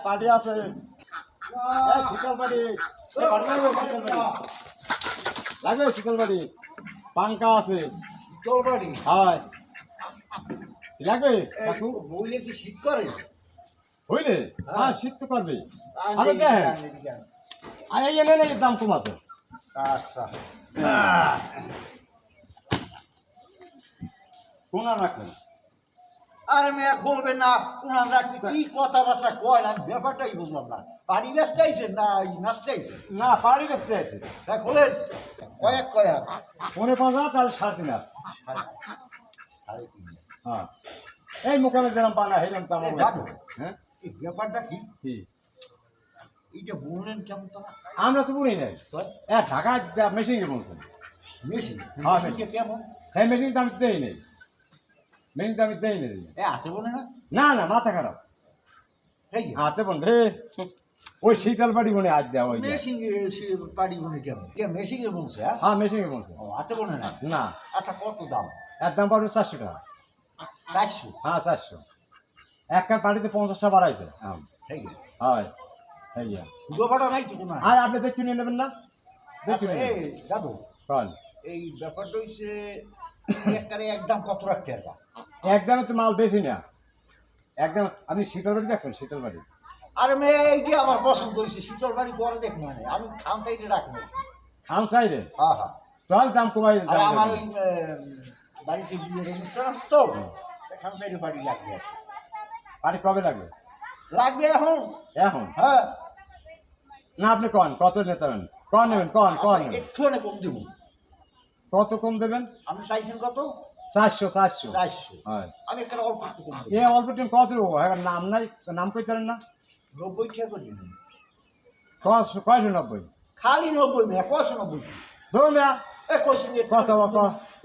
party আছে শীতল পাটি লাগবে শীতল পাটি পাঙ্কা আছে হয় লাগবে বইলে কি শীত করে হইলে হ্যাঁ শীত তো করবে আরে দেখেন আর এই এনে দাম কম আছে আচ্ছা কোনা রাখবেন আরে মেয়ে খুলবে না কোনা রাখবি কি কথাবার্তা কয় না ব্যাপারটাই বুঝলাম না পানি ব্যস্ত আইছে না নাচতে আইছে না পাড়ি বেচতে আছে তা খোলেন কয়েক পনে 5,000 তাহলে 3.5 হ্যাঁ এই মোকামে যেরকম পানা হেরম তো আমার দাদু হ্যাঁ এই ব্যাপারটা কি কি এইটা বললেন কেমন তারা আমরা তো বুঝি নাই ঢাকা মেশিনে বলছেন মেশিন হ্যাঁ, মেশিনটা কেমন হ্যাঁ মেশিন তো আমি দেই নেই মেশিন তো আমি দেই নেই হাতে বলে না না না মাথা খারাপ এই হাতে বন্ধ ওই শীতল বাড়ি মনে আজ দেওয়া ওই মেশিন পাড়ি বলে কেমন মেশিন এ বলছে হ্যাঁ মেশিনে বলছে ও হাতে বলে না না আচ্ছা কত দাম এর দাম পড়বে 400 টাকা 400 হ্যাঁ 400 এক কাপ পানিতে 50 টাকা বাড়াইছে এই হয় হ্যাঁ দুটো ভাড়া নাই তো কোনো আর আপনি দেখে নিয়ে নেবেন না দেখে আচ্ছা, এই দাদু কল এই ব্যাপারটা হচ্ছে একবারে একদম কত রাখতে পারবা একদমে তো মাল বেশি না একদম আপনি শীতল বাড়ি দেখবেন শীতল বাড়ি আরে মেয়ে এইটি আমার পছন্দ হয়েছে শীতল বাড়ি বড় দেখ মানে আমি খান সাইডে রাখবো খান সাইডে হ্যাঁ হ্যাঁ চল দাম কমাই আর আমার ওই বাড়িতে বিয়ের অনুষ্ঠান আছে তো খান সাইডে বাড়ি লাগবে পানি কবে লাগবে লাগবে এখন এখন হ্যাঁ না আপনি কন কত নেবেন কন নেবেন কন কন নেবেন একটু অনেক কম দেবো কত কম দেবেন আপনি চাইছেন কত 400 400 হয় আমি একটা অল্প একটু কম দেবো এ অল্প টাইম কত দেবো নাম নাই নাম কই পারেন না 90 টাকা করে দিন 990 খালি 90 মেয়ে 90 ধরুন না এ কইছেন কত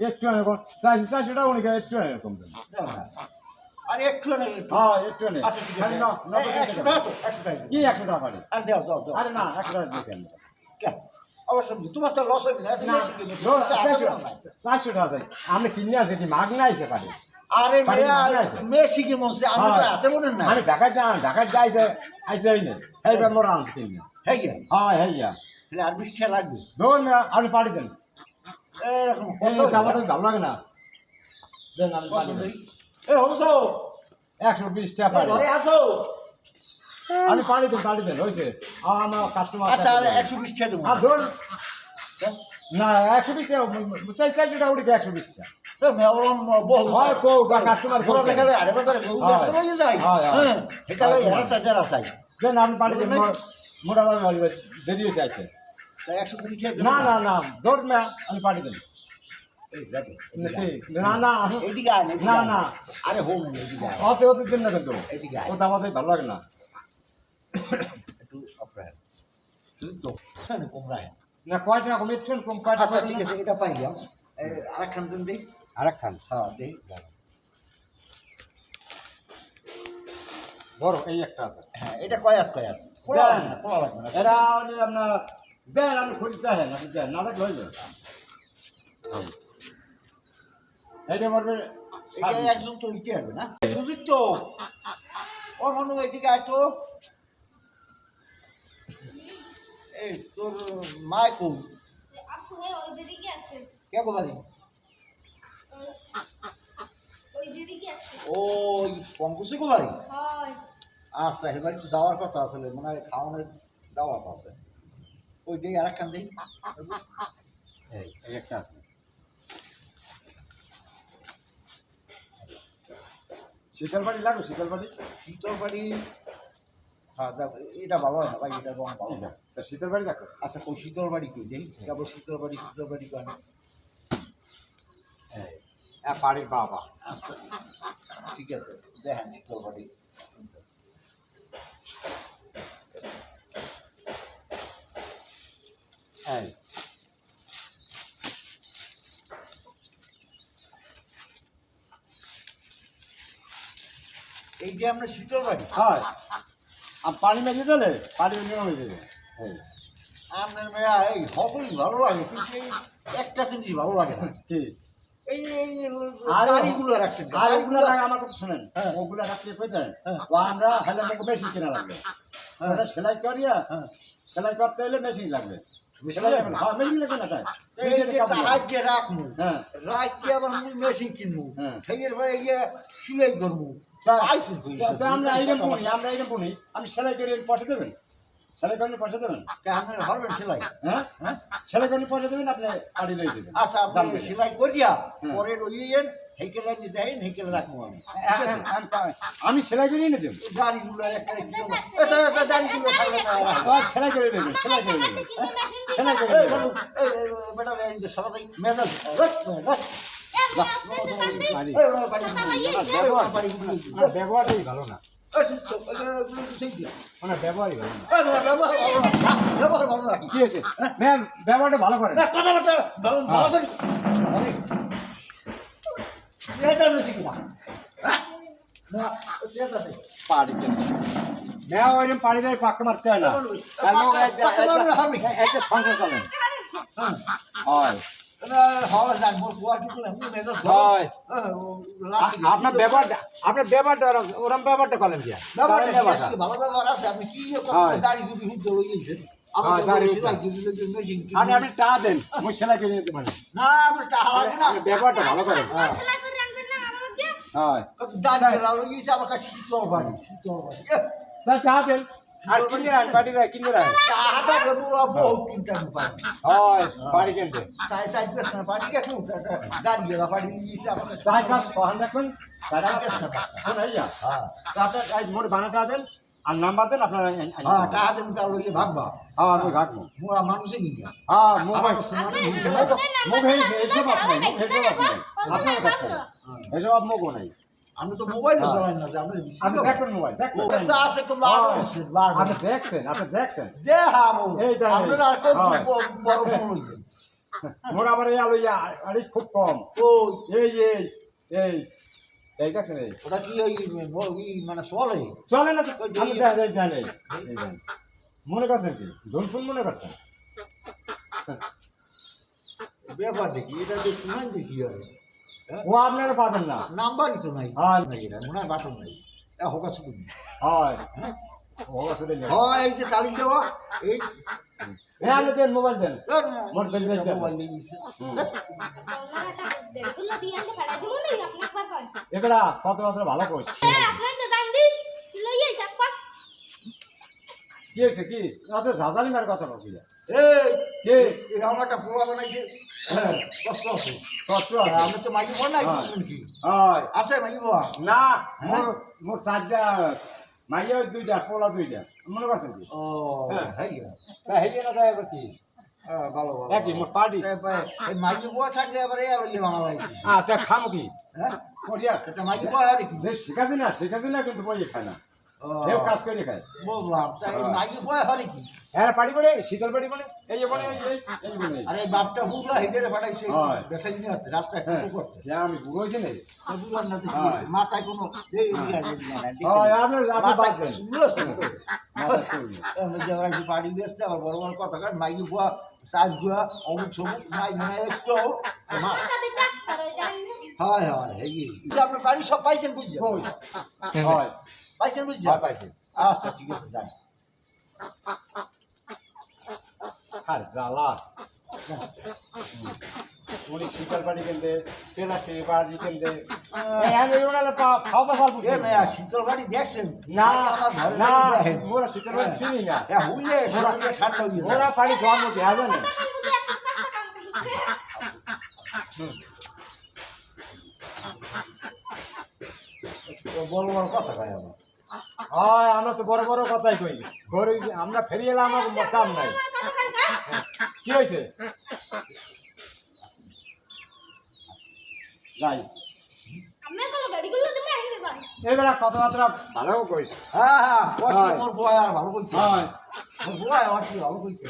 একটু এরকম 400 টাকা উনি একটু এরকম দেন আরে একটু অনেক হ্যাঁ একটু নেই আচ্ছা ঠিক আছে 100 টাকা তো 100 টাকা কি 100 টাকা পারে আর দাও আরে না 100 টাকা দিবেন কেন অবশ্য তোমার তো লস হবে না তুমি বেশি কিনে 400 টাকা চাই আপনি কিনে আছে কি মাগ নাই সে পারে আরে মেসি কি মনছে আমি তো হাতে মনে না আমি ঢাকায় যাইছে আইছে না এই বে মোরা আনছি কিনে হ্যাঁ গিয়া হ্যাঁ গিয়া তাহলে আর 20 টাকা লাগবে ধরুন আপনি পাড়ি দেন এরকম কত আমাদের ভালো লাগে না দেন আমি পাড়ি দেন এ হমসো 120 টাকা পাড়ি ঘরে আসো আমি পাড়ি দেন হইছে আমার কাস্টমার আচ্ছা 120 টাকা দেবো আর ধরুন না 120 টাকা চাই টাকা উঠে 120 টাকা তো মেওরম বহু হয় কো কাস্টমার ঘরে দেখালে আরে বাজারে গরু ব্যস্ত হয়ে যায় হ্যাঁ একালে একটা যারা চাই দেন আমি পাড়ি দেন মোটা দেরি হয়েছে আছে 120 টাকা না না না ধরুন না আমি পাড়ি দেন এই দেখো না না এদিকে আয় না না আরে হোক না এদিকে আয় হতে দিন না কিন্তু এদিকে আয় ও দাম আমাদের ভালো লাগে না একটু আপনার তুই তো এখানে কম রায় না কয় টাকা কম একটু কম কয় আচ্ছা টাকা ঠিক আছে এটা পাইলাম আরেকখান দিন দেই আরেকখান হ্যাঁ দেই বড় এই একটা আছে হ্যাঁ এটা কয়াত খোলা লাগবে না খোলা লাগবে না এরা আপনার দেন আমি খুঁজতে হ্যাঁ আপনি দেন না লাগলে হয়ে যাবে এইটা বলবে এটা একজন তো হইতে পারবে না সুজিত তো ওর মনে হয় এদিকে আয় তো এই তোর মায় কোন কে গো বাড়ি ওই পঙ্কজে গো বাড়ি আচ্ছা এ বাড়ি তো যাওয়ার কথা আসলে মানে খাওয়ানোর দাওয়াত আছে ওই দেই আরেকখান দেই এই একটা আছে শীতল বাড়ি লাগবে শীতল বাড়ি হ্যাঁ দেখো এটা ভালো হয় না ভাই এটা রং ভালো না শীতল বাড়ি দেখো আচ্ছা কই শীতল বাড়ি কই দেই যাবো শীতল বাড়ি কেন বাড়ির বাবা আচ্ছা ঠিক আছে দেখেন শীতল বাড়ি এই এইটা আমরা শীতল বাড়ি হয় আর পানি মেঘে দিলে পানি মেঘে হয়ে যাবে আপনার মেয়া এই হবেই ভালো লাগে কিন্তু এই একটা জিনিস ভালো লাগে না কি এই আর গাড়িগুলো রাখছেন আর ওগুলো আমার কথা শুনেন ওগুলো রাখতে কোথায় তো আমরা হেলে মেশিন কেনা লাগবে ওটা সেলাই করিয়া সেলাই করতে হলে মেশিন লাগবে সেলাই লাগবে হ্যাঁ মেশিন লাগবে না তাই হাতে রাখবো রাখতে আবার মেশিন কিনবো সেই সিলাই করবো আমরা এইরকম বুনি আমি সেলাই করে পয়সা দেবেন সেলাই করে পয়সা দেবেন আপনার হবেন সেলাই হ্যাঁ সেলাই করে পয়সা দেবেন আপনি পাড়ি লই দেবেন আচ্ছা আপনি সেলাই করিয়া পরে রইয়েন হেকেলে আমি দেন হেকেলে রাখবো আমি সেলাই করে এনে দেব গাড়িগুলো একটা গাড়িগুলো সেলাই করে দেবেন সেলাই করে দেবেন সেলাই করে দেবেন বেটা সবাই মেজাজ ব্যবহারটাই ভালো না ওনার ব্যবহারই ভালো না ব্যবহার ভালো রাখি কি হয়েছে ম্যাম ব্যবহারটা ভালো করেন পাড়িতে পাক্কা মারতে হয় না একটা সংসার চলেন হয় আপনার ব্যবহারটা ওরম ব্যবহারটা করেন কি ভালো ব্যবহার আছে আপনি কি গাড়ি যদি হুঁতে লইয়েছেন আপনি টাকা দেন মুই সেলাই করে নিতে পারি না আপনি টাকা লাগবে না ব্যবহারটা ভালো করেন আমার কাছে শীতল বাড়ি টাকা দেন আর কিনে রাখেন বাড়ি কিনে রাখেন টাকা থাকলে পুরো বহুত কিনতে আমি পারি হয় বাড়ি কিনতে চাই বেশ না বাড়ি রাখুন গাড়ি গেলা বাড়ি নিয়েছে আমার কাছে চাই কাজ কখন রাখবেন আপনার মোট বানাটা দেন আর নাম্বার দেন আপনার টাকা দেন তার লইয়ে ভাগবা হ্যাঁ আমি ঘাটবো মোরা মানুষই নিয়ে হ্যাঁ মোবাইল মোবাইল এইসব আপনার এইসব আপনার কাছে এইসব মোগো নাই আমি তো মোবাইল চালাই না যে আপনি দেখবেন মোবাইল দেখবেন আছে তো লাভ আছে লাভ আপনি দেখছেন দেখাবো আপনারা আর কত বড় ফোন হইবেন মোর আবার এই আলো আরে খুব কম ওই এই দেখছেন ওটা কি ওই মানে চলে চলে না আমি মনে করছেন কি ধনফুল মনে করছেন ব্যাপার দেখি এটা যে শুনেন দেখি হয় ও আপনারা পাবেন না নাম্বারই তো নাই হ্যাঁ মনে হয় বাটন নাই হোকা শুধু হয় হোকা শুধু হয় এই যে তালিম দেওয়া এই হ্যাঁ আপনি দেন মোবাইল দেন মোবাইল নিয়ে নিয়েছে এগুলা কত বছর ভালো করছে কি হয়েছে কি ঝাঁঝালি মার কথা বলছি এই আমারটা পোয়া বানাইছে কষ্ট আছে কষ্ট আছে আমি তো মাইকি বল নাই কি আছে মাইকি বল না মোর সাতটা মাইয়া দুইটা পোলা দুইটা মনে করছেন কি ও হ্যাঁ হেগে না যায় এবার কি ভালো ভালো একই মোর পার্টি এই মাইকি বল থাকলে এবারে আর ইয়ে বানালাই তা খামো কি হ্যাঁ করিয়া এটা মাইকি বল আর কি শেখাতে না কিন্তু বই খায় না কেউ কাজ করে খায় বুঝলাম তাই মাইকি বল আর কি হ্যাঁ পাড়ি বলে শীতল পাড়ি বলে এই যে বলে এই বলে আরে বাপটা বুড়ো হেডের ফাটাইছে বেসাই নিয়ে আসছে রাস্তা একটু করতে আমি বুড়ো হইছি না বুড়ো না তো মাথায় কোনো এই আপনি বাদ দেন আমরা বাড়ি বেসছে আবার বড় বড় কথা কার মাইকি বুয়া চাষ বুয়া অমুক সমুক নাই মনে একটু হয় আপনার বাড়ি সব পাইছেন বুঝছেন হয় পাইছেন বুঝছেন পাইছেন আচ্ছা ঠিক আছে যান আর জ্বালা উনি শীতল পাড়ি কিনতে প্লাস্টিক পাড়ি কিনতে শীতল বাড়ি দেখছেন না না মোরা শীতল বাড়ি চিনি না হুইলে ঠান্ডা মোরা পাড়ি জন্ম দেওয়া জানে বড় বড় কথা কয় আমার হয় আমরা তো বড় বড় কথাই কই আমরা ফেরিয়ে এলাম আমার কাম নাই কি হয়েছে যাই এবার কথাবার্তা ভালো কইস হ্যাঁ মোর বয় আর ভালো কইছে মোর বয় আর ভালো কইছে